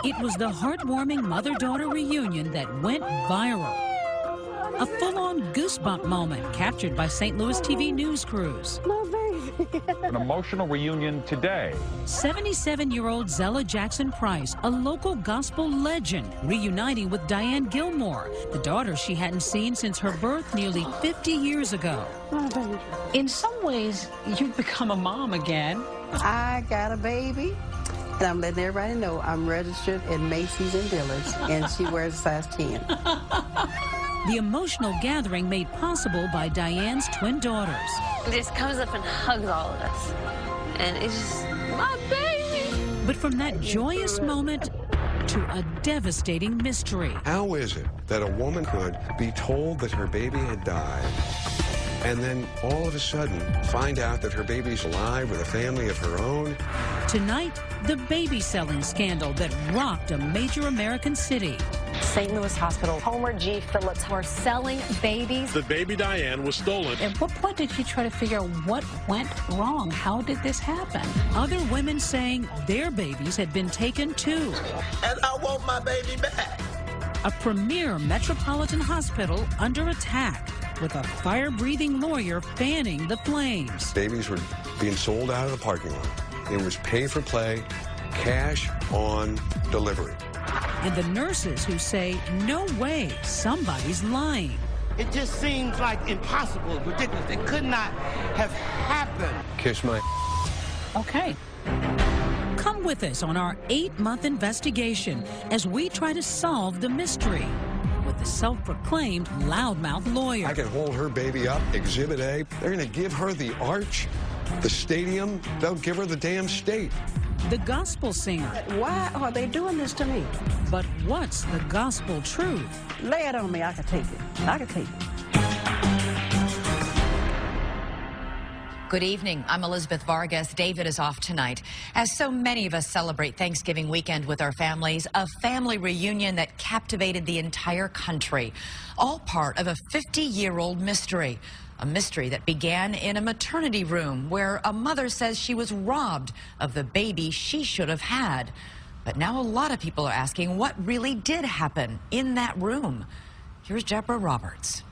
It was the heartwarming mother-daughter reunion that went viral. A full-on goosebump moment captured by St. Louis TV news crews. An emotional reunion today. 77-year-old Zella Jackson Price, a local gospel legend, reuniting with Diane Gilmore, the daughter she hadn't seen since her birth nearly 50 years ago. In some ways, you've become a mom again. I got a baby, and I'm letting everybody know I'm registered at Macy's and Dillard's, and she wears a size 10. The emotional gathering made possible by Diane's twin daughters. He just comes up and hugs all of us. And it's just, my baby. But from that joyous moment to a devastating mystery. How is it that a woman could be told that her baby had died and then all of a sudden find out that her baby's alive with a family of her own? Tonight, the baby selling scandal that rocked a major American city. St. Louis Hospital, Homer G. Phillips were selling babies. The baby Diane was stolen. At what point did you try to figure out what went wrong? How did this happen? Other women saying their babies had been taken too. And I want my baby back. A premier metropolitan hospital under attack, with a fire-breathing lawyer fanning the flames. Babies were being sold out of the parking lot. It was pay for play, cash on delivery. And the nurses who say, no way, somebody's lying. It just seems like impossible, ridiculous. It could not have happened. Kiss my... Okay. Come with us on our 8-month investigation as we try to solve the mystery with the self-proclaimed loudmouth lawyer. I can hold her baby up, Exhibit A. They're going to give her the arch, the stadium. They'll give her the damn state. The gospel singer. Why are they doing this to me? But what's the gospel truth? Lay it on me. I can take it. I can take it. Good evening. I'm Elizabeth Vargas. David is off tonight. As so many of us celebrate Thanksgiving weekend with our families, a family reunion that captivated the entire country. All part of a 50-year-old mystery. A mystery that began in a maternity room where a mother says she was robbed of the baby she should have had. But now a lot of people are asking what really did happen in that room. Here's Deborah Roberts.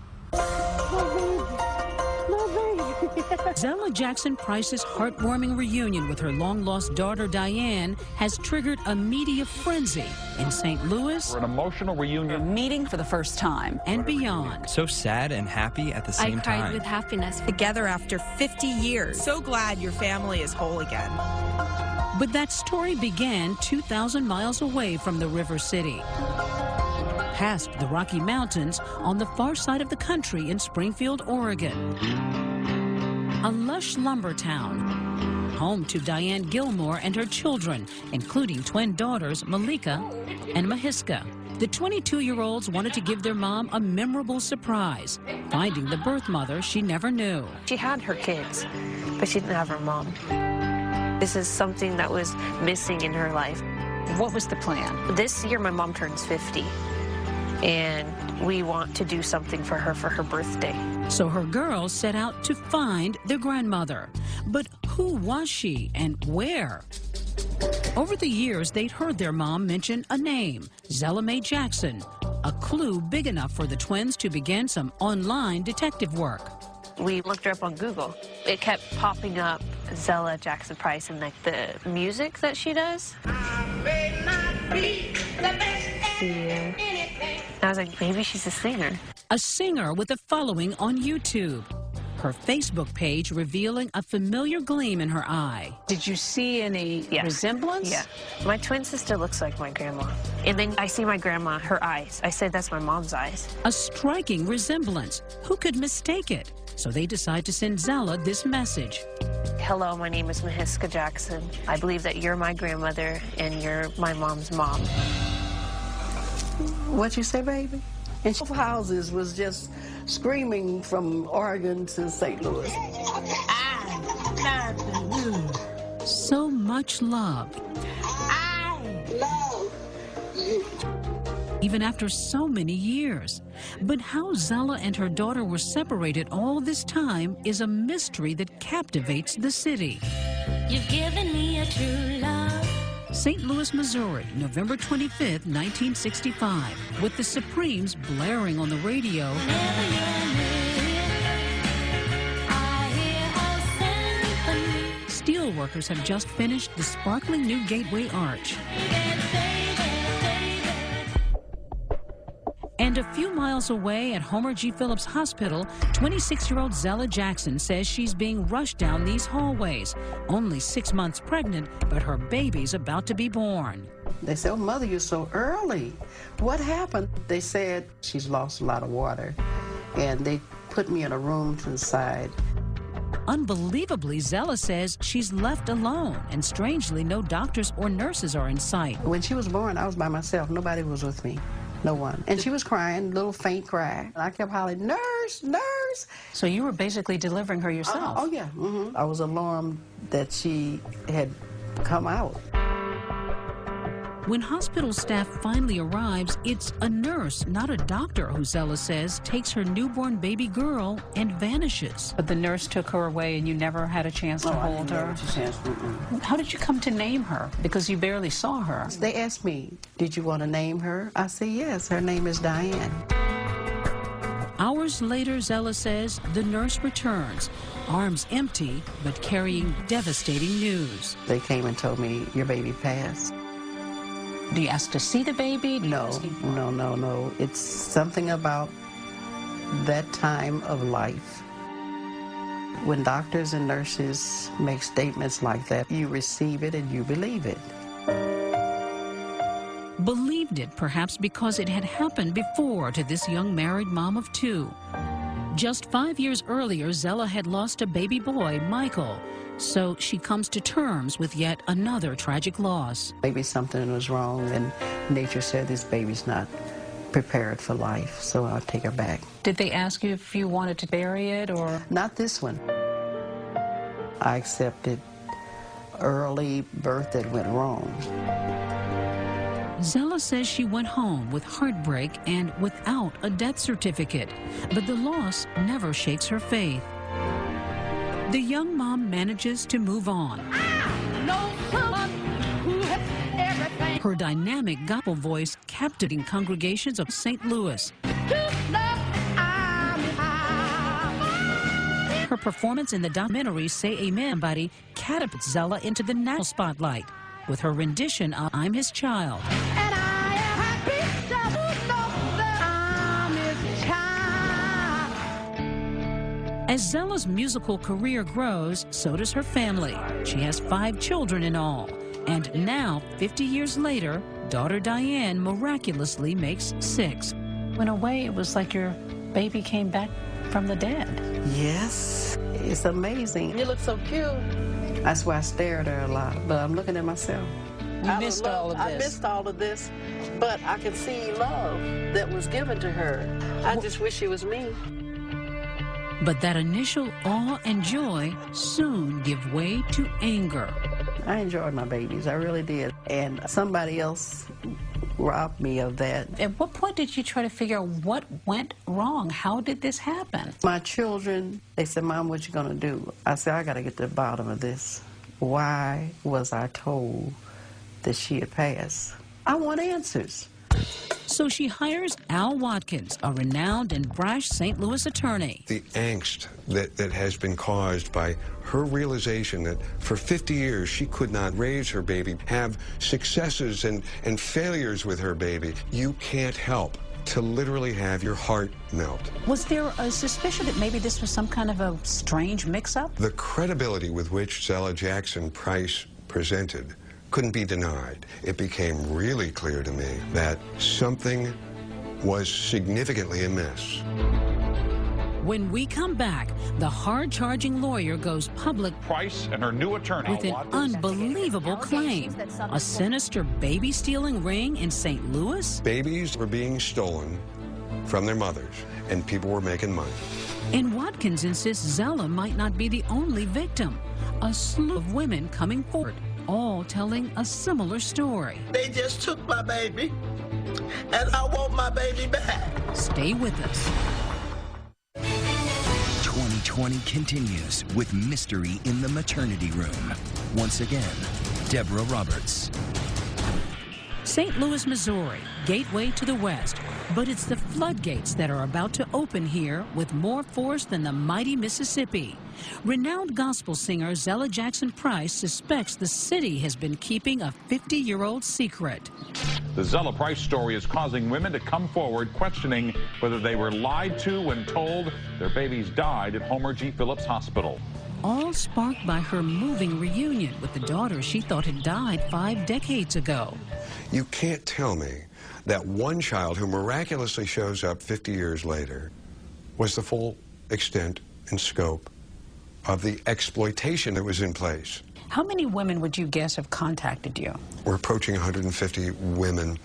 Zella Jackson Price's heartwarming reunion with her long-lost daughter Diane has triggered a media frenzy in St. Louis. For an emotional reunion. Meeting for the first time. And beyond. So sad and happy at the same time. I cried with happiness. Together after 50 years. So glad your family is whole again. But that story began 2,000 miles away from the River City. Past the Rocky Mountains on the far side of the country in Springfield, Oregon. A lush lumber town, home to Diane Gilmore and her children, including twin daughters Malika and Mahiska. The 22-year-olds wanted to give their mom a memorable surprise, finding the birth mother she never knew. She had her kids, but she didn't have her mom. This is something that was missing in her life. What was the plan? This year, my mom turns 50. And we want to do something for her birthday. So her girls set out to find their grandmother. But who was she and where? Over the years, they'd heard their mom mention a name, Zella Mae Jackson, a clue big enough for the twins to begin some online detective work. We looked her up on Google. It kept popping up, Zella Jackson Price, and like the music that she does. Yeah. I was like, maybe she's a singer. A singer with a following on YouTube. Her Facebook page revealing a familiar gleam in her eye. Did you see any resemblance? Yeah. My twin sister looks like my grandma. And then I see my grandma, her eyes. I said, that's my mom's eyes. A striking resemblance. Who could mistake it? So they decide to send Zella this message. Hello, my name is Mahiska Jackson. I believe that you're my grandmother and you're my mom's mom. What you say, baby? And houses was just screaming from Oregon to St. Louis. So much love. I love you. Even after so many years. But how Zella and her daughter were separated all this time is a mystery that captivates the city. You've given me a true love. St. Louis, Missouri, November 25th, 1965, with the Supremes blaring on the radio. Steelworkers have just finished the sparkling new Gateway Arch. And a few miles away at Homer G. Phillips Hospital, 26-year-old Zella Jackson says she's being rushed down these hallways. Only 6 months pregnant, but her baby's about to be born. They said, "Oh, Mother, you're so early. What happened?" They said she's lost a lot of water, and they put me in a room to the side. Unbelievably, Zella says she's left alone, and strangely, no doctors or nurses are in sight. When she was born, I was by myself. Nobody was with me. No one. And she was crying, a little faint cry. And I kept hollering, "Nurse, nurse!" So you were basically delivering her yourself? Oh, yeah. I was alarmed that she had come out. When hospital staff finally arrives, it's a nurse, not a doctor, who Zella says takes her newborn baby girl and vanishes. But the nurse took her away and you never had a chance to hold her? How did you come to name her? Because you barely saw her. They asked me, "Did you want to name her?" I said, "Yes, her name is Diane." Hours later, Zella says, the nurse returns, arms empty, but carrying devastating news. They came and told me, "Your baby passed." Do you ask to see the baby? No. It's something about that time of life. When doctors and nurses make statements like that, you receive it and you believe it. Believed it, perhaps because it had happened before to this young married mom of 2. Just 5 years earlier, Zella had lost a baby boy, Michael. So she comes to terms with yet another tragic loss. Maybe something was wrong, and nature said this baby's not prepared for life, so I'll take her back. Did they ask you if you wanted to bury it, or? Not this one. I accepted early birth that went wrong. Zella says she went home with heartbreak and without a death certificate, but the loss never shakes her faith. The young mom manages to move on. Her dynamic gospel voice captivating congregations of St. Louis. Her performance in the documentary Say Amen Buddy catapults Zella into the national spotlight with her rendition of I'm His Child. And I am happy to know that I'm His child. As Zella's musical career grows, so does her family. She has 5 children in all. And now, 50 years later, daughter Diane miraculously makes 6. In a way, it was like your baby came back from the dead. Yes, it's amazing. You look so cute. That's why I stare at her a lot, but I'm looking at myself. You missed all of this. I missed all of this, but I can see love that was given to her. I just wish it was me. But that initial awe and joy soon give way to anger. I enjoyed my babies, I really did. And somebody else robbed me of that. At what point did you try to figure out what went wrong? How did this happen? My children, they said, "Mom, what you gonna do?" I said, "I gotta get to the bottom of this. Why was I told that she had passed? I want answers." So she hires Al Watkins, a renowned and brash St. Louis attorney. The angst that has been caused by her realization that for 50 years she could not raise her baby, have successes and failures with her baby, you can't help to literally have your heart melt. Was there a suspicion that maybe this was some kind of a strange mix-up? The credibility with which Zella Jackson Price presented couldn't be denied. It became really clear to me that something was significantly amiss. When we come back, the hard-charging lawyer goes public Price and her new attorney with an unbelievable claim. A sinister baby-stealing ring in St. Louis? Babies were being stolen from their mothers, and people were making money. And Watkins insists Zella might not be the only victim. A slew of women coming forward, all telling a similar story. They just took my baby, and I want my baby back. Stay with us. 2020 continues with Mystery in the Maternity Room. Once again, Deborah Roberts. St. Louis, Missouri, gateway to the West. But it's the floodgates that are about to open here with more force than the mighty Mississippi. Renowned gospel singer Zella Jackson Price suspects the city has been keeping a 50-year-old secret. The Zella Price story is causing women to come forward questioning whether they were lied to when told their babies died at Homer G. Phillips Hospital. All sparked by her moving reunion with the daughter she thought had died 5 decades ago. You can't tell me that one child who miraculously shows up 50 years later was the full extent and scope of the exploitation that was in place. How many women would you guess have contacted you? We're approaching 150 women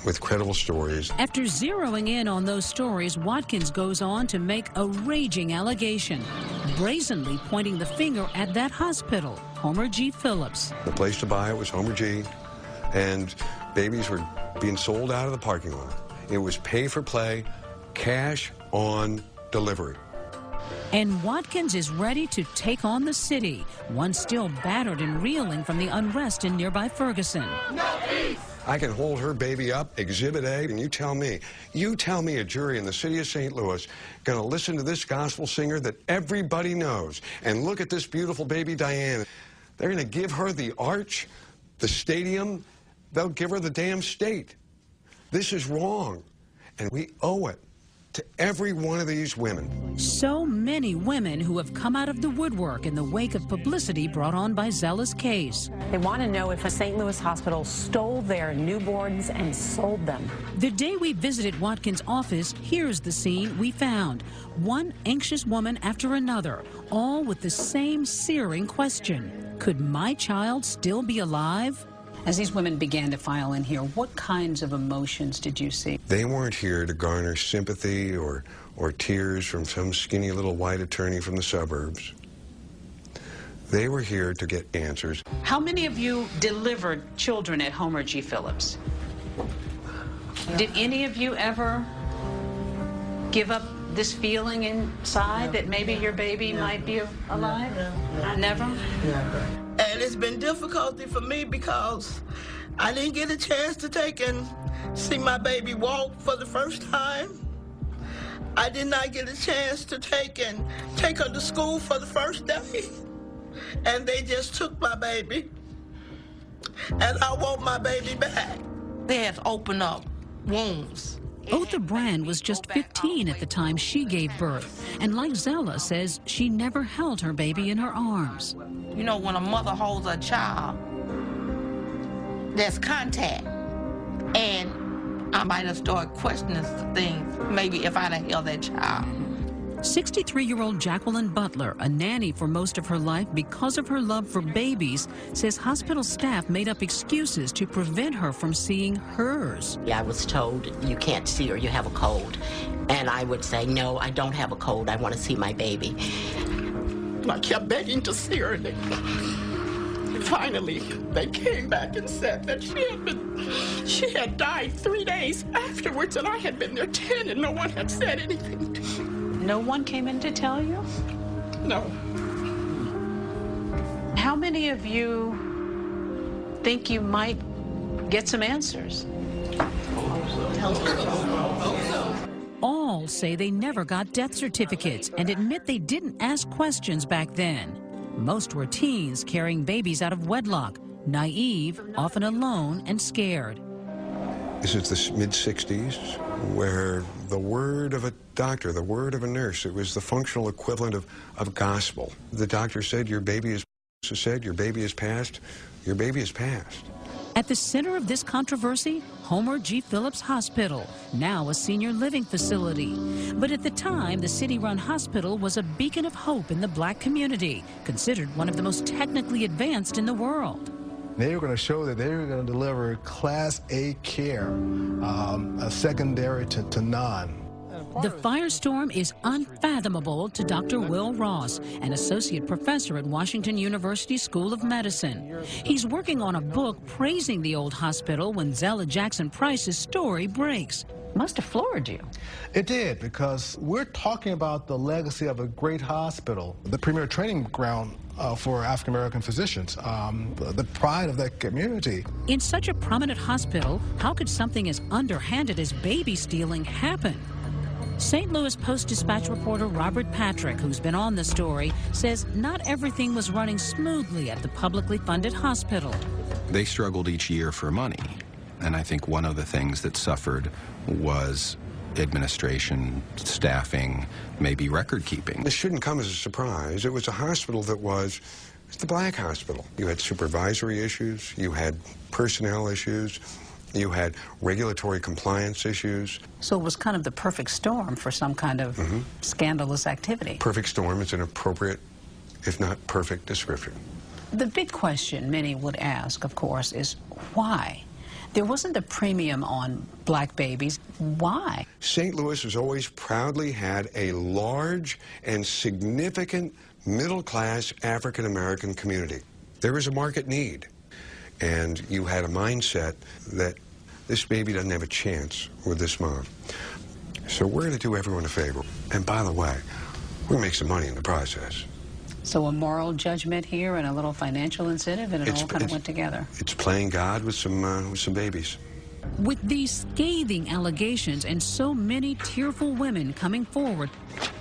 with credible stories. After zeroing in on those stories, Watkins goes on to make a raging allegation, brazenly pointing the finger at that hospital, Homer G. Phillips. The place to buy it was Homer G., and babies were being sold out of the parking lot. It was pay for play, cash on delivery. And Watkins is ready to take on the city, one still battered and reeling from the unrest in nearby Ferguson. No peace! I can hold her baby up, Exhibit A, and you tell me a jury in the city of St. Louis going to listen to this gospel singer that everybody knows and look at this beautiful baby Diane. They're going to give her the arch, the stadium, they'll give her the damn state. This is wrong, and we owe it to every one of these women. So many women who have come out of the woodwork in the wake of publicity brought on by Zella's case. They want to know if a St. Louis hospital stole their newborns and sold them. The day we visited Watkins' office, here's the scene we found. One anxious woman after another, all with the same searing question. Could my child still be alive? As these women began to file in here, what kinds of emotions did you see? They weren't here to garner sympathy or tears from some skinny little white attorney from the suburbs. They were here to get answers. How many of you delivered children at Homer G. Phillips? Did any of you ever give up this feeling inside that maybe your baby might be alive? Never? Never. And it's been difficult for me because I didn't get a chance to take and see my baby walk for the first time. I did not get a chance to take her to school for the first day. And they just took my baby. And I want my baby back. They have opened up wounds. Otha Brand was just 15 at the time she gave birth, and like Zella says, she never held her baby in her arms. You know, when a mother holds a child, there's contact, and I might have started questioning things, maybe if I'd have held that child. 63-year-old Jacqueline Butler, a nanny for most of her life because of her love for babies, says hospital staff made up excuses to prevent her from seeing hers. I was told, you can't see her, you have a cold. And I would say, no, I don't have a cold, I want to see my baby. I kept begging to see her. Finally, they came back and said that she had died 3 days afterwards, and I had been there 10, and no one had said anything to me. No one came in to tell you? No. How many of you think you might get some answers? All say they never got death certificates and admit they didn't ask questions back then. Most were teens carrying babies out of wedlock, naive, often alone and scared. This is the mid-60s, where the word of a doctor, the word of a nurse, it was the functional equivalent of gospel. The doctor said, your baby is said, your baby is passed, your baby is passed. At the center of this controversy, Homer G. Phillips Hospital, now a senior living facility. But at the time, the city-run hospital was a beacon of hope in the black community, considered one of the most technically advanced in the world. They were going to show that they were going to deliver Class A care, secondary to none. The firestorm is unfathomable to Dr. Will Ross, an associate professor at Washington University School of Medicine. He's working on a book praising the old hospital when Zella Jackson Price's story breaks. Must have floored you. It did, because we're talking about the legacy of a great hospital, the premier training ground for African-American physicians, the pride of that community. In such a prominent hospital, how could something as underhanded as baby stealing happen? St. Louis Post-Dispatch reporter Robert Patrick, who's been on the story, says not everything was running smoothly at the publicly funded hospital. They struggled each year for money, and I think one of the things that suffered was administration, staffing, maybe record keeping. This shouldn't come as a surprise. It was a hospital that was the black hospital. You had supervisory issues, you had personnel issues, you had regulatory compliance issues. So it was kind of the perfect storm for some kind of scandalous activity. Perfect storm is an appropriate, if not perfect, description. The big question many would ask, of course, is why? There wasn't a premium on black babies. Why? St. Louis has always proudly had a large and significant middle-class African-American community. There is a market need. And you had a mindset that this baby doesn't have a chance with this mom. So we're going to do everyone a favor. And by the way, we're going to make some money in the process. So a moral judgment here and a little financial incentive, and it all kind of went together. It's playing God with some babies. With these scathing allegations and so many tearful women coming forward,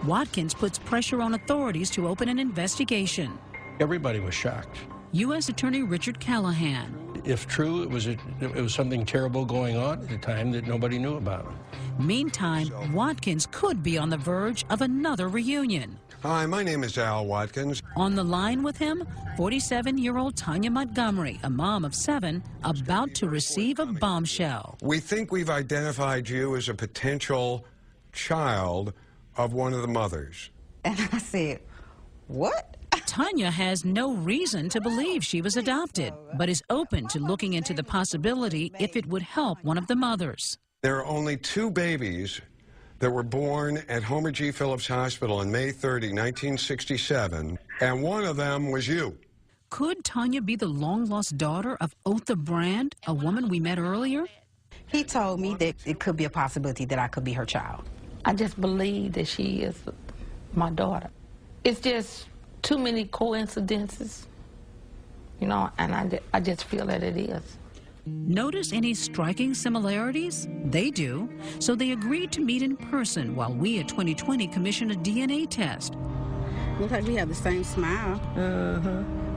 Watkins puts pressure on authorities to open an investigation. Everybody was shocked. U.S. Attorney Richard Callahan. If true, it was something terrible going on at the time that nobody knew about. Meantime, Watkins could be on the verge of another reunion. Hi, my name is Al Watkins. On the line with him, 47-year-old Tanya Montgomery, a mom of 7, about to receive a bombshell. We think we've identified you as a potential child of one of the mothers. And I said, what? Tanya has no reason to believe she was adopted, but is open to looking into the possibility if it would help one of the mothers. There are only 2 babies that were born at Homer G. Phillips Hospital on May 30, 1967, and one of them was you. Could Tanya be the long-lost daughter of Otha Brand, a woman we met earlier? He told me that it could be a possibility that I could be her child. I just believe that she is my daughter. It's just too many coincidences, you know, and I just feel that it is. Notice any striking similarities? They do. So they agreed to meet in person while we at 2020 commissioned a DNA test. Looks like we have the same smile.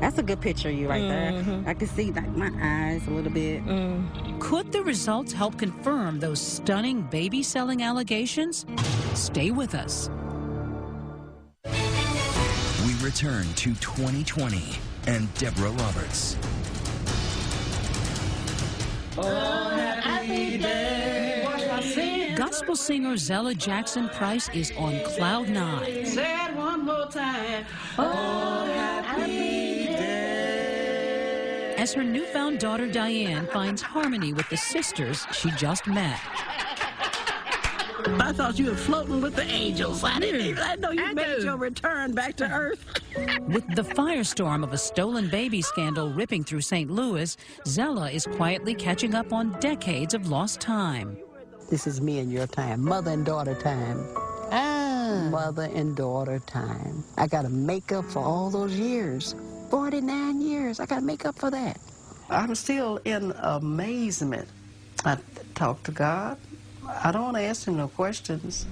That's a good picture of you right there. I can see like my eyes a little bit. Could the results help confirm those stunning baby selling allegations? Stay with us. We return to 2020 and Deborah Roberts. Oh, happy day. Gospel singer Zella Jackson Price is on cloud 9. Say it one more time. Oh, happy day. As her newfound daughter Diane finds harmony with the sisters she just met. I thought you were floating with the angels. I know you made your return back to earth. With the firestorm of a stolen baby scandal ripping through St. Louis, Zella is quietly catching up on decades of lost time. This is me and your time, mother and daughter time. Mother and daughter time. I got to make up for all those years. 49 years. I got to make up for that. I'm still in amazement. I talk to God. I don't want to ask him no questions.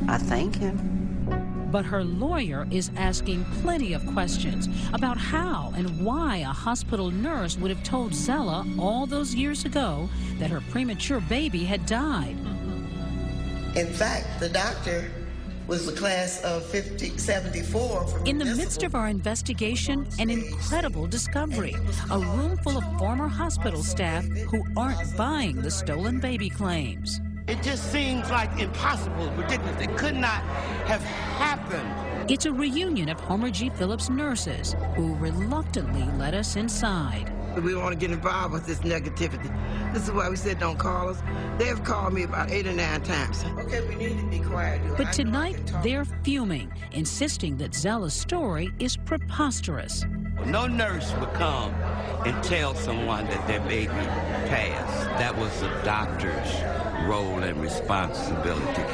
I thank him. But her lawyer is asking plenty of questions about how and why a hospital nurse would have told Zella all those years ago that her premature baby had died. In fact, the doctor was the class of 74. In the midst of our investigation, an incredible discovery. A room full of former hospital staff who aren't buying the stolen baby claims. It just seems like impossible, ridiculous. It could not have happened. It's a reunion of Homer G. Phillips nurses who reluctantly let us inside. We don't want to get involved with this negativity. This is why we said don't call us. They've called me about 8 or 9 times. Okay, we need to be quiet. But tonight, they're fuming, insisting that Zella's story is preposterous. No nurse would come and tell someone that their baby passed. That was the doctor's role and responsibility.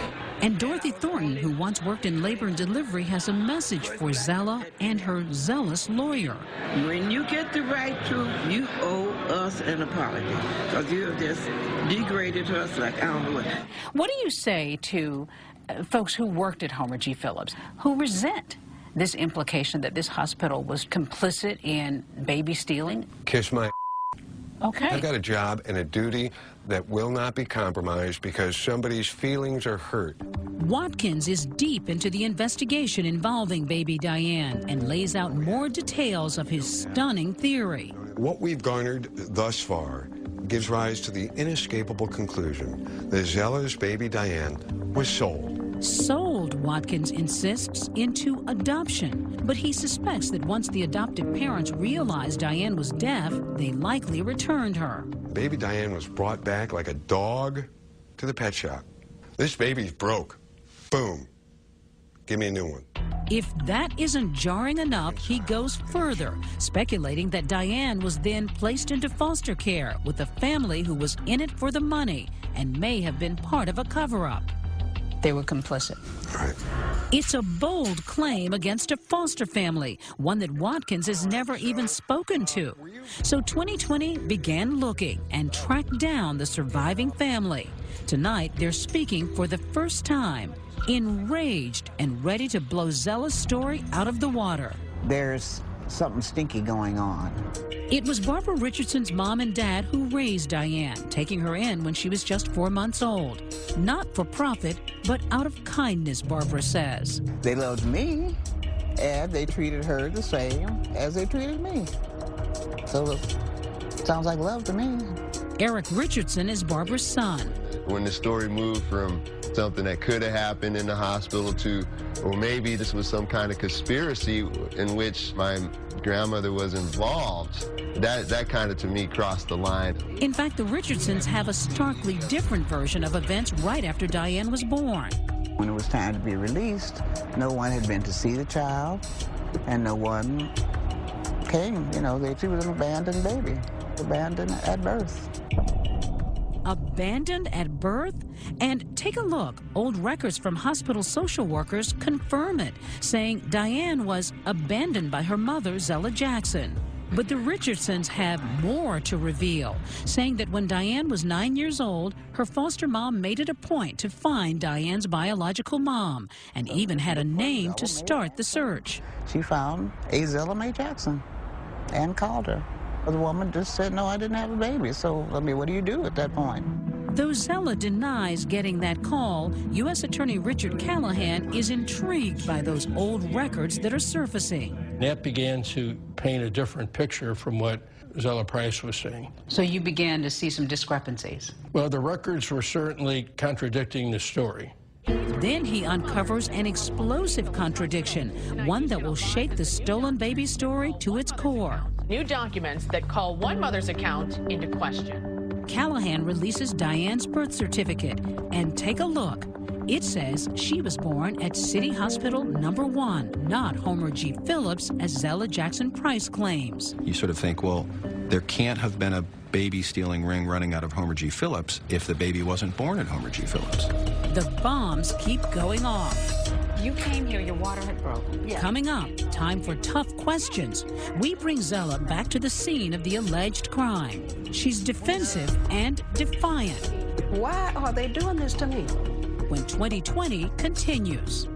And Dorothy Thornton, who once worked in labor and delivery, has a message for Zella and her zealous lawyer. When you get the right truth, you owe us an apology, because you have just degraded us like I don't know what. What do you say to folks who worked at Homer G. Phillips who resent this implication that this hospital was complicit in baby stealing? Kiss my. Okay. I've got a job and a duty that will not be compromised because somebody's feelings are hurt. Watkins is deep into the investigation involving baby Diane and lays out more details of his stunning theory. What we've garnered thus far gives rise to the inescapable conclusion that Zella's baby Diane was sold. Sold, Watkins insists, into adoption. But he suspects that once the adoptive parents realized Diane was deaf, they likely returned her. Baby Diane was brought back like a dog to the pet shop. This baby's broke. Boom. Give me a new one. If that isn't jarring enough, he goes further, speculating that Diane was then placed into foster care with a family who was in it for the money and may have been part of a cover-up. They were complicit. Right. It's a bold claim against a foster family, one that Watkins has never even spoken to. So 2020 began looking and tracked down the surviving family. Tonight, they're speaking for the first time, enraged and ready to blow Zella's story out of the water. There's something stinky going on. It was Barbara Richardson's mom and dad who raised Diane, taking her in when she was just 4 months old. Not for profit, but out of kindness, Barbara says. They loved me, and they treated her the same as they treated me. So it sounds like love to me. Eric Richardson is Barbara's son. When the story moved from something that could have happened in the hospital to, or maybe this was some kind of conspiracy in which my grandmother was involved, that kind of, to me, crossed the line. In fact, the Richardsons have a starkly different version of events right after Diane was born. When it was time to be released, no one had been to see the child, and no one came. You know, she was an abandoned baby, abandoned at birth. Abandoned at birth? And take a look. Old records from hospital social workers confirm it, saying Diane was abandoned by her mother, Zella Jackson. But the Richardsons have more to reveal, saying that when Diane was 9 years old, her foster mom made it a point to find Diane's biological mom and even had a name to start the search. She found a Zella Mae Jackson and called her. The woman just said, no, I didn't have a baby. So, I mean, what do you do at that point? Though Zella denies getting that call, U.S. Attorney Richard Callahan is intrigued by those old records that are surfacing. That began to paint a different picture from what Zella Price was saying. So you began to see some discrepancies? Well, the records were certainly contradicting the story. Then he uncovers an explosive contradiction, one that will shake the stolen baby story to its core. New documents that call one mother's account into question. Callahan releases Diane's birth certificate, and take a look. It says she was born at City Hospital No. 1, not Homer G. Phillips, as Zella Jackson Price claims. You sort of think, well, there can't have been a baby-stealing ring running out of Homer G. Phillips if the baby wasn't born at Homer G. Phillips. The bombs keep going off. You came here, your water had broken. Yeah. Coming up, time for tough questions. We bring Zella back to the scene of the alleged crime. She's defensive and defiant. Why are they doing this to me? When 2020 continues.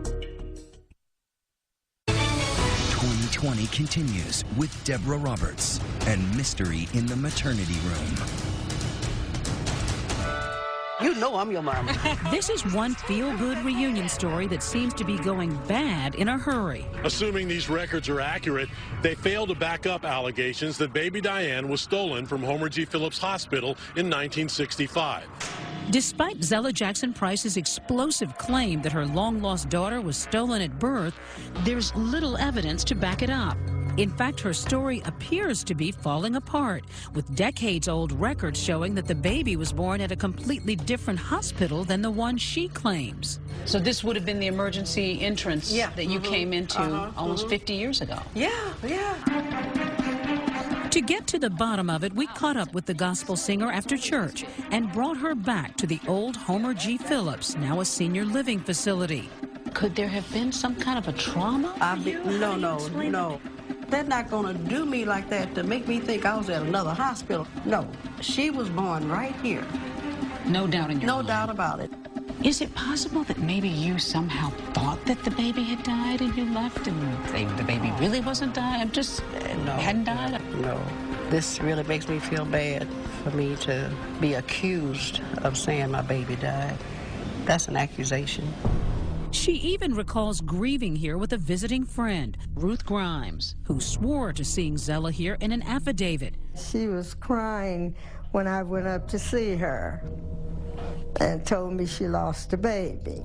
2020 continues with Deborah Roberts and Mystery in the Maternity Room. You know I'm your mama. This is one feel-good reunion story that seems to be going bad in a hurry. Assuming these records are accurate, they fail to back up allegations that baby Diane was stolen from Homer G. Phillips Hospital in 1965. Despite Zella Jackson Price's explosive claim that her long-lost daughter was stolen at birth, there's little evidence to back it up. In fact, her story appears to be falling apart, with decades-old records showing that the baby was born at a completely different hospital than the one she claims. So this would have been the emergency entrance that you came into almost 50 years ago. Yeah. To get to the bottom of it, we caught up with the gospel singer after church and brought her back to the old Homer G. Phillips, now a senior living facility. Could there have been some kind of a trauma? No. They're not going to do me like that to make me think I was at another hospital. No, she was born right here. No doubt in your mind. No doubt about it. Is it possible that maybe you somehow thought that the baby had died and you left and the baby really wasn't died? Hadn't died? No. This really makes me feel bad for me to be accused of saying my baby died. That's an accusation. She even recalls grieving here with a visiting friend, Ruth Grimes, who swore to seeing Zella here in an affidavit. She was crying when I went up to see her and told me she lost a baby.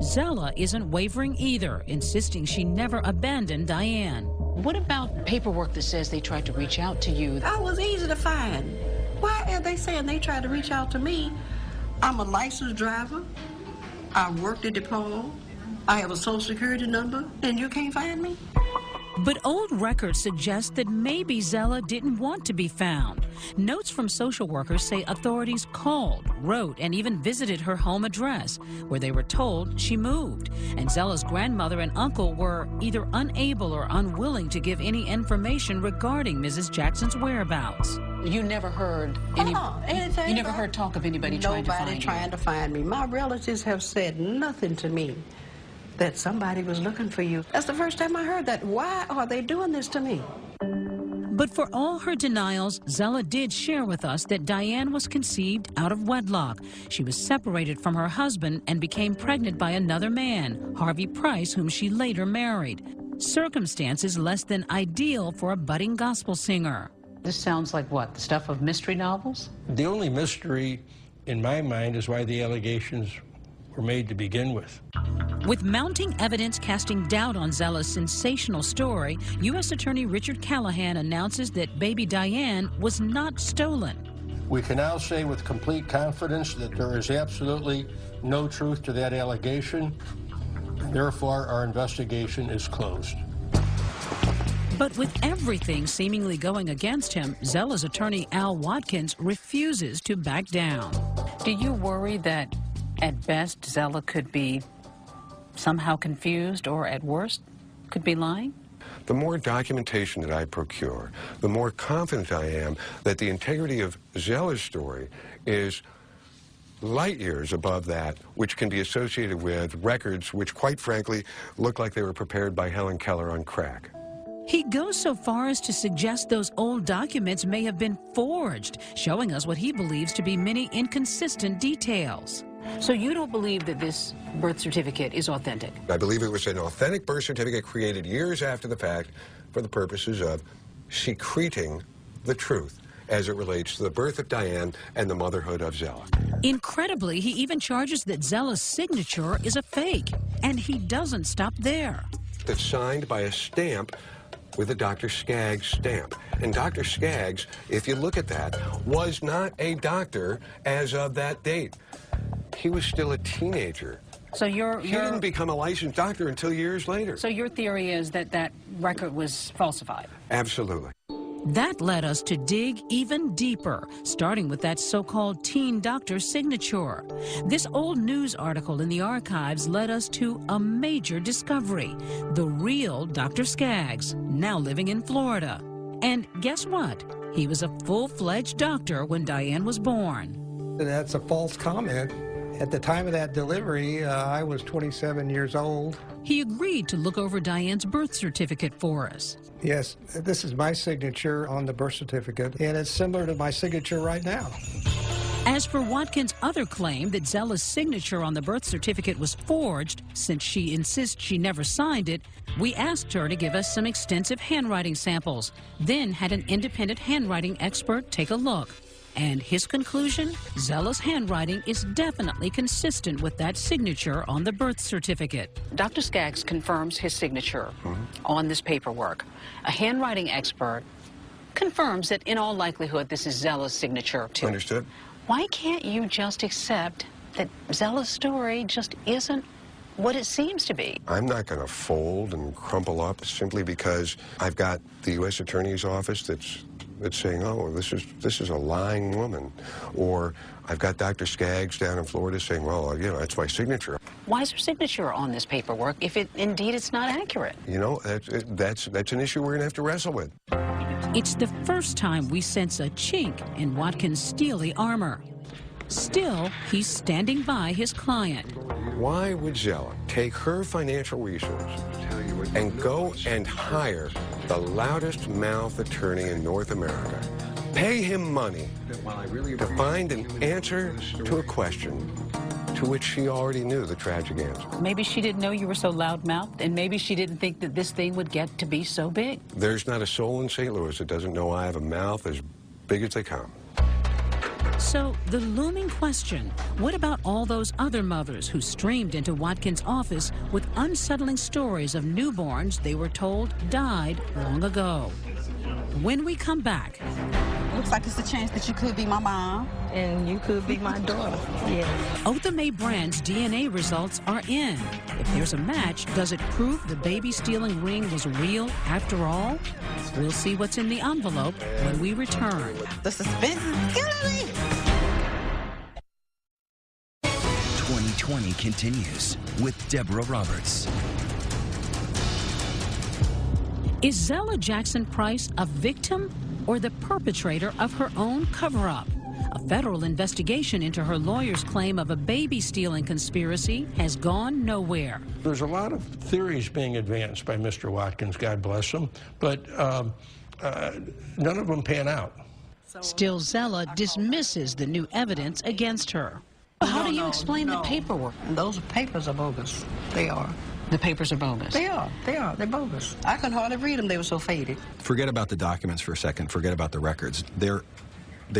Zella isn't wavering either, insisting she never abandoned Diane. What about paperwork that says they tried to reach out to you? I was easy to find. Why are they saying they tried to reach out to me? I'm a licensed driver. I worked at the pole. I have a social security number, and you can't find me? But old records suggest that maybe Zella didn't want to be found. Notes from social workers say authorities called, wrote, and even visited her home address, where they were told she moved. And Zella's grandmother and uncle were either unable or unwilling to give any information regarding Mrs. Jackson's whereabouts. You never heard anything? You never heard talk of anybody trying to find you? Nobody trying to find me. My relatives have said nothing to me that somebody was looking for you. That's the first time I heard that. Why are they doing this to me? But for all her denials, Zella did share with us that Diane was conceived out of wedlock. She was separated from her husband and became pregnant by another man, Harvey Price, whom she later married. Circumstances less than ideal for a budding gospel singer. This sounds like what, the stuff of mystery novels? The only mystery in my mind is why the allegations were made to begin with. With mounting evidence casting doubt on Zella's sensational story, U.S. Attorney Richard Callahan announces that baby Diane was not stolen. We can now say with complete confidence that there is absolutely no truth to that allegation, and therefore our investigation is closed. But with everything seemingly going against him, Zella's attorney Al Watkins refuses to back down. Do you worry that at best Zella could be somehow confused or at worst could be lying? The more documentation that I procure, the more confident I am that the integrity of Zella's story is light years above that which can be associated with records which, quite frankly, look like they were prepared by Helen Keller on crack. He goes so far as to suggest those old documents may have been forged, showing us what he believes to be many inconsistent details. So you don't believe that this birth certificate is authentic? I believe it was an authentic birth certificate created years after the fact for the purposes of secreting the truth as it relates to the birth of Diane and the motherhood of Zella. Incredibly, he even charges that Zella's signature is a fake, and he doesn't stop there. That's signed by a stamp with a Dr. Skaggs stamp. And Dr. Skaggs, if you look at that, was not a doctor as of that date. He was still a teenager. So he didn't become a licensed doctor until years later. So your theory is that that record was falsified? Absolutely. That led us to dig even deeper, starting with that so-called teen doctor signature. This old news article in the archives led us to a major discovery: the real Dr. Skaggs, now living in Florida. And guess what? He was a full-fledged doctor when Diane was born. That's a false comment. At the time of that delivery, I was 27 years old. He agreed to look over Diane's birth certificate for us. Yes, this is my signature on the birth certificate, and it's similar to my signature right now. As for Watkins' other claim that Zella's signature on the birth certificate was forged, since she insists she never signed it, we asked her to give us some extensive handwriting samples, then had an independent handwriting expert take a look. And his conclusion? Zella's handwriting is definitely consistent with that signature on the birth certificate. Dr. Skaggs confirms his signature on this paperwork. A handwriting expert confirms that in all likelihood this is Zella's signature too. Understood. Why can't you just accept that Zella's story just isn't what it seems to be? I'm not going to fold and crumple up simply because I've got the U.S. Attorney's Office that's that's saying, oh, this is a lying woman. Or I've got Dr. Skaggs down in Florida saying, well, you know, that's my signature. Why is her signature on this paperwork if indeed it's not accurate? You know, that's an issue we're going to have to wrestle with. It's the first time we sense a chink in Watkins' steely armor. Still, he's standing by his client. Why would Zella take her financial resources and go and hire the loudest mouth attorney in North America, pay him money to find an answer to a question to which she already knew the tragic answer? Maybe she didn't know you were so loudmouthed, and maybe she didn't think that this thing would get to be so big. There's not a soul in St. Louis that doesn't know I have a mouth as big as they come. So, the looming question, what about all those other mothers who streamed into Watkins' office with unsettling stories of newborns they were told died long ago? When we come back... Looks like it's a chance that you could be my mom, and you could be my daughter. Yes. Otha Mae Brand's DNA results are in. If there's a match, does it prove the baby-stealing ring was real after all? We'll see what's in the envelope when we return. The suspense is killing me. 2020 continues with Deborah Roberts. Is Zella Jackson Price a victim or the perpetrator of her own cover-up? A federal investigation into her lawyer's claim of a baby-stealing conspiracy has gone nowhere. There's a lot of theories being advanced by Mr. Watkins, God bless him, but none of them pan out. Still, Zella dismisses the new evidence against her. How do you explain the paperwork? Those papers are bogus. They are. The papers are bogus. They are. They're bogus. I could hardly read them. They were so faded. Forget about the documents for a second. Forget about the records. There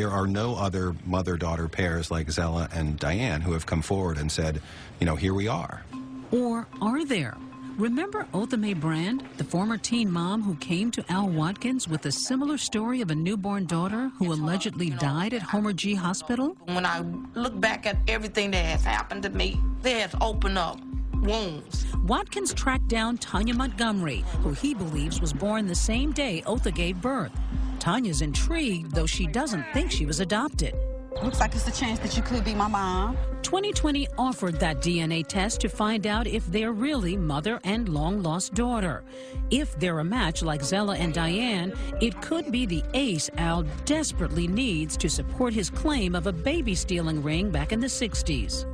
are no other mother-daughter pairs like Zella and Diane who have come forward and said, you know, here we are. Or are there? Remember Otha Mae Brand, the former teen mom who came to Al Watkins with a similar story of a newborn daughter who allegedly died at Homer G. Hospital? When I look back at everything that has happened to me, they have opened up wounds. Watkins tracked down Tanya Montgomery, who he believes was born the same day Otha gave birth. Tanya's intrigued, though she doesn't think she was adopted. Looks like it's a chance that you could be my mom. 2020 offered that DNA test to find out if they're really mother and long-lost daughter. If they're a match like Zella and Diane, it could be the ace Al desperately needs to support his claim of a baby-stealing ring back in the 60s.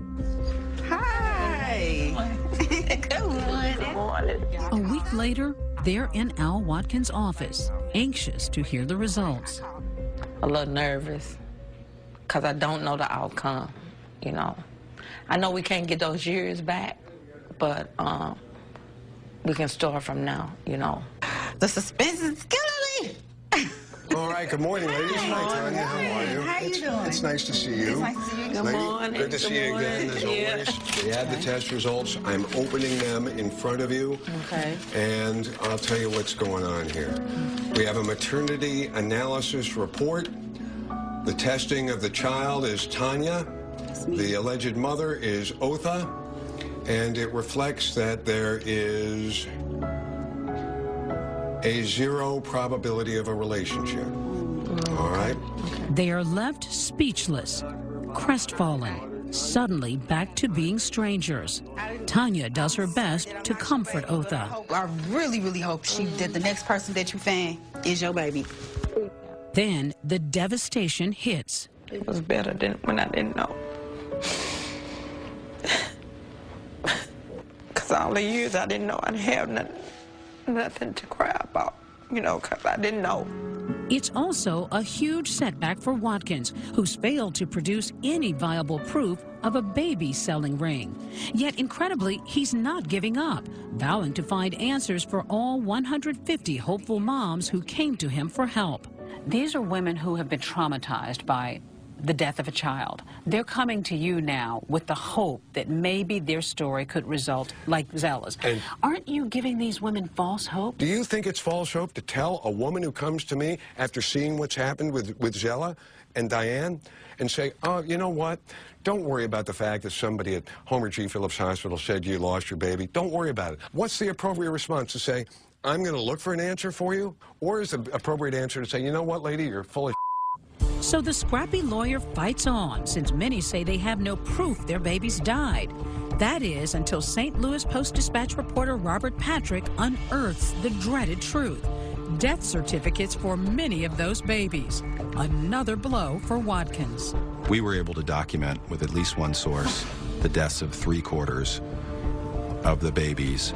Hi. Good morning. A week later, they're in Al Watkins' office, anxious to hear the results. A little nervous, because I don't know the outcome, you know. I know we can't get those years back, but we can start from now, you know. The suspense is killing me. All right, good morning, ladies. Hi, Tanya. How are you? How you doing? It's nice to see you. It's nice to see you. Good morning. Good to see you again, as always. We had the test results. I'm opening them in front of you. Okay. And I'll tell you what's going on here. We have a maternity analysis report. The testing of the child is Tanya. The alleged mother is Otha. And it reflects that there is a 0 probability of a relationship. All right? They are left speechless, crestfallen, suddenly back to being strangers. Tanya does her best to comfort Otha. I really, really hope that the next person that you find is your baby. Then the devastation hits. It was better than when I didn't know. Because all the years I didn't know I'd have nothing to cry about, you know, because I didn't know. It's also a huge setback for Watkins, who's failed to produce any viable proof of a baby-selling ring. Yet, incredibly, he's not giving up, vowing to find answers for all 150 hopeful moms who came to him for help. These are women who have been traumatized by the death of a child. They're coming to you now with the hope that maybe their story could result like Zella's. And aren't you giving these women false hope? Do you think it's false hope to tell a woman who comes to me after seeing what's happened with Zella and Diane and say, oh, you know what? Don't worry about the fact that somebody at Homer G. Phillips Hospital said you lost your baby. Don't worry about it. What's the appropriate response? To say, I'm going to look for an answer for you? Or is the appropriate answer to say, you know what, lady, you're full of So the scrappy lawyer fights on, since many say they have no proof their babies died. That is, until St. Louis Post-Dispatch reporter Robert Patrick unearths the dreaded truth. Death certificates for many of those babies. Another blow for Watkins. We were able to document, with at least one source, the deaths of 3/4 of the babies.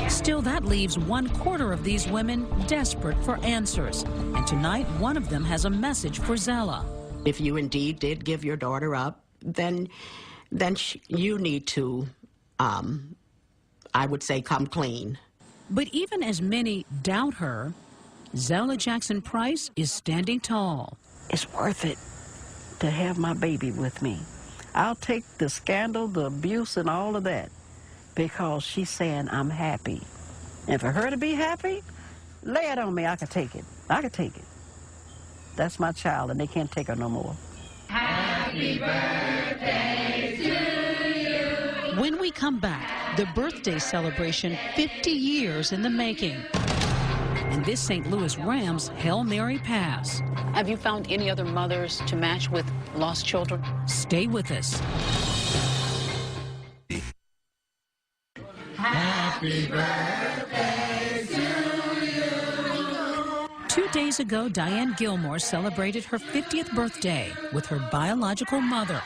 Still, that leaves 1/4 of these women desperate for answers. And tonight, one of them has a message for Zella. If you indeed did give your daughter up, then you need to, I would say, come clean. But even as many doubt her, Zella Jackson Price is standing tall. It's worth it to have my baby with me. I'll take the scandal, the abuse, and all of that, because she's saying I'm happy. And for her to be happy, lay it on me. I could take it. I could take it. That's my child, and they can't take her no more. Happy birthday to you. When we come back, the birthday celebration 50 years in the making. And this St. Louis Rams Hail Mary pass. Have you found any other mothers to match with lost children? Stay with us. Happy birthday to you. 2 days ago, Diane Gilmore celebrated her 50th birthday with her biological mother.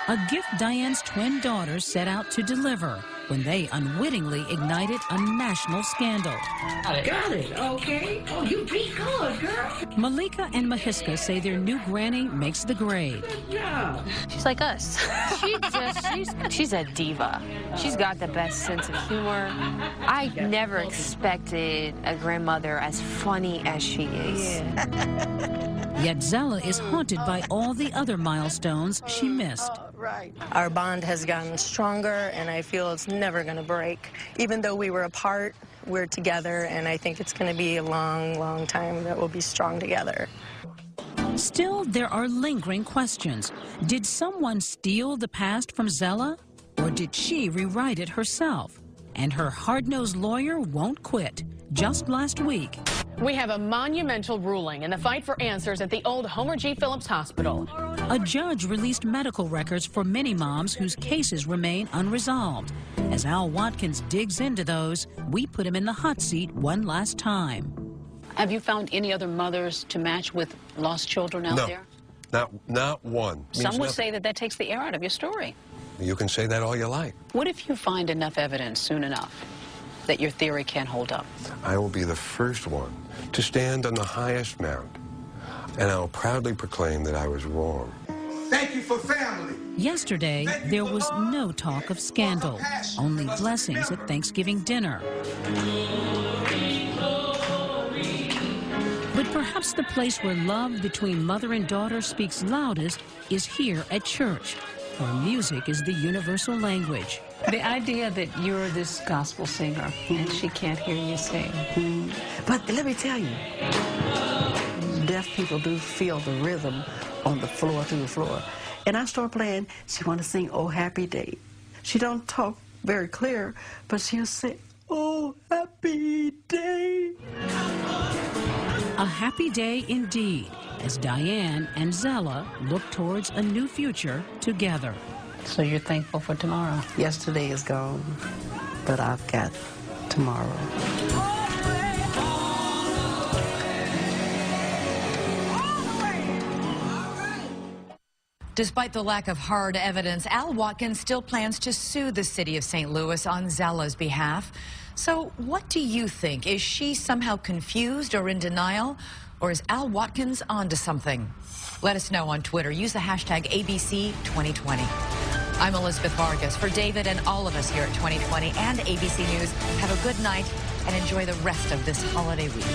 A gift Diane's twin daughters set out to deliver when they unwittingly ignited a national scandal. Got it, okay. Oh, you be good, girl. Malika and Mahiska say their new granny makes the grade. Yeah. She's like us. She's a diva. She's got the best sense of humor. I never expected a grandmother as funny as she is. Yet Zella is haunted by all the other milestones she missed. Our bond has gotten stronger, and I feel it's never going to break. Even though we were apart, we're together, and I think it's going to be a long, long time that we'll be strong together. Still, there are lingering questions. Did someone steal the past from Zella, or did she rewrite it herself? And her hard-nosed lawyer won't quit. Just last week, we have a monumental ruling in the fight for answers at the old Homer G. Phillips Hospital. A judge released medical records for many moms whose cases remain unresolved. As Al Watkins digs into those, we put him in the hot seat one last time. Have you found any other mothers to match with lost children out there? Not one. Some would say that takes the air out of your story. You can say that all you like. What if you find enough evidence soon enough that your theory can't hold up? I will be the first one to stand on the highest mount, and I'll proudly proclaim that I was wrong. Thank you for family. Yesterday, there was no talk of scandal, only blessings at Thanksgiving dinner. But perhaps the place where love between mother and daughter speaks loudest is here at church, where music is the universal language. The idea that you're this gospel singer and she can't hear you sing. But let me tell you, deaf people do feel the rhythm on the floor, through the floor. And I start playing, she want to sing Oh Happy Day. She don't talk very clear, but she'll say, Oh Happy Day. A happy day indeed, as Diane and Zella look towards a new future together. So you're thankful for tomorrow? Yesterday is gone, but I've got tomorrow. Despite the lack of hard evidence, Al Watkins still plans to sue the city of St. Louis on Zella's behalf. So what do you think? Is she somehow confused or in denial? Or is Al Watkins onto something? Let us know on Twitter. Use the hashtag ABC2020. I'm Elizabeth Vargas. For David and all of us here at 2020 and ABC News, have a good night and enjoy the rest of this holiday week.